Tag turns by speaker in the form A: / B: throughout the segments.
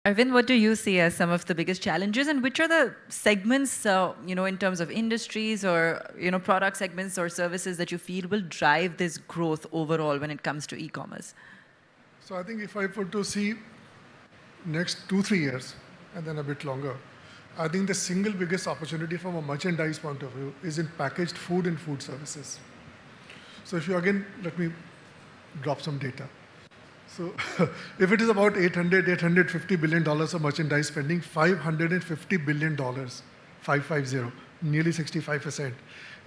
A: Arvind, what do you see as some of the biggest challenges, and which are the segments, in terms of industries or, product segments or services that you feel will drive this growth overall when it comes to e-commerce?
B: So I think if I put to see next 2, 3 years and then a bit longer, I think the single biggest opportunity from a merchandise point of view is in packaged food and food services. So if you again, let me drop some data. So if it is about $850 billion of merchandise spending, $550 billion, 550, nearly 65%,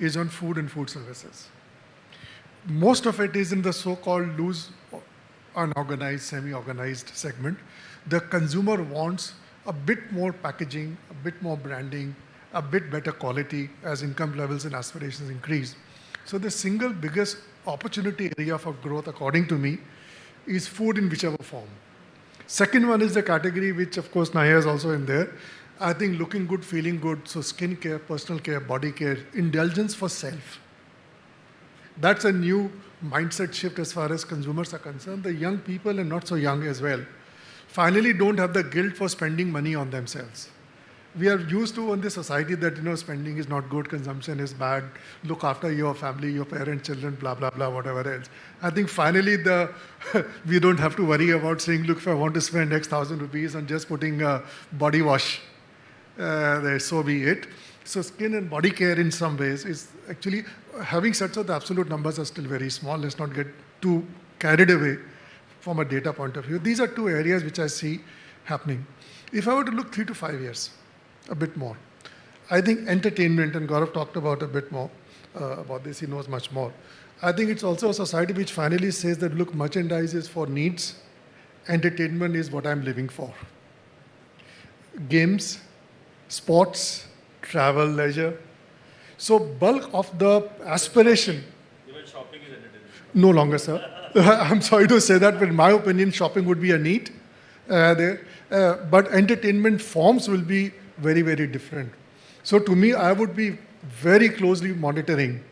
B: is on food and food services. Most of it is in the so-called loose, unorganized, semi-organized segment. The consumer wants a bit more packaging, a bit more branding, a bit better quality as income levels and aspirations increase. So the single biggest opportunity area for growth, according to me, is food in whichever form. Second one is the category which, of course, Naya is also in there. I think looking good, feeling good, so skin care, personal care, body care, indulgence for self. That's a new mindset shift as far as consumers are concerned. The young people and not so young as well finally don't have the guilt for spending money on themselves. We are used to in this society that spending is not good, consumption is bad, look after your family, your parents, children, blah, blah, blah, whatever else. I think finally we don't have to worry about saying, look, if I want to spend X thousand rupees on just putting a body wash, so be it. So skin and body care in some ways is actually, having said so, the absolute numbers are still very small. Let's not get too carried away from a data point of view. These are two areas which I see happening. If I were to look 3 to 5 years, a bit more, I think entertainment, and Gaurav talked about a bit more about this, he knows much more. I think it's also a society which finally says that, look, merchandise is for needs, entertainment is what I'm living for. Games, sports, travel, leisure. So bulk of the aspiration.
C: Even shopping is entertainment.
B: No longer, sir. I'm sorry to say that, but in my opinion, shopping would be a need there. But entertainment forms will be very, very different. So to me, I would be very closely monitoring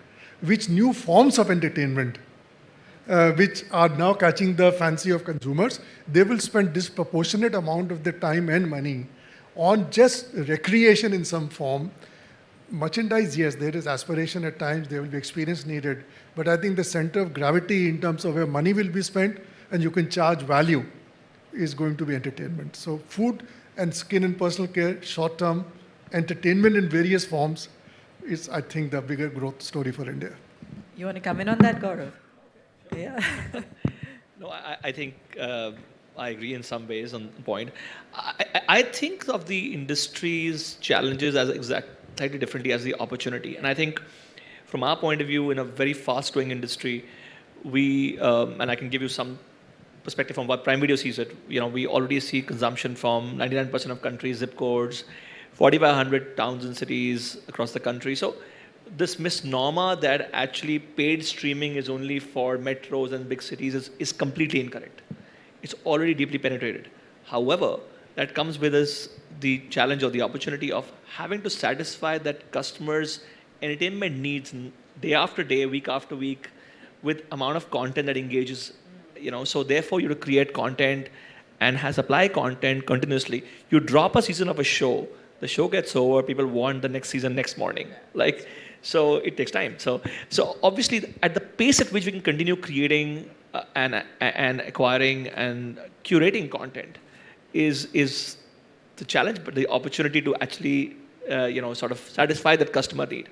B: which new forms of entertainment which are now catching the fancy of consumers. They will spend disproportionate amount of their time and money on just recreation in some form. Merchandise, yes, there is aspiration at times, there will be experience needed, but I think the center of gravity in terms of where money will be spent and you can charge value is going to be entertainment. So food and skin and personal care, short-term, entertainment in various forms is, I think, the bigger growth story for India.
A: You want to come in on that, Gaurav? Yeah.
C: No, I think I agree in some ways on the point. I think of the industry's challenges as slightly differently as the opportunity. And I think from our point of view, in a very fast-growing industry, we, and I can give you some perspective from what Prime Video sees it, we already see consumption from 99% of countries, zip codes, 4,500 towns and cities across the country. So this misnomer that actually paid streaming is only for metros and big cities is completely incorrect. It's already deeply penetrated. However, that comes with us the challenge or the opportunity of having to satisfy that customers' entertainment needs day after day, week after week, with amount of content that engages. So therefore you have to create content and supply content continuously. You drop a season of a show, the show gets over, people want the next season next morning. So it takes time. So obviously at the pace at which we can continue creating and acquiring and curating content is the challenge, but the opportunity to actually sort of satisfy that customer need.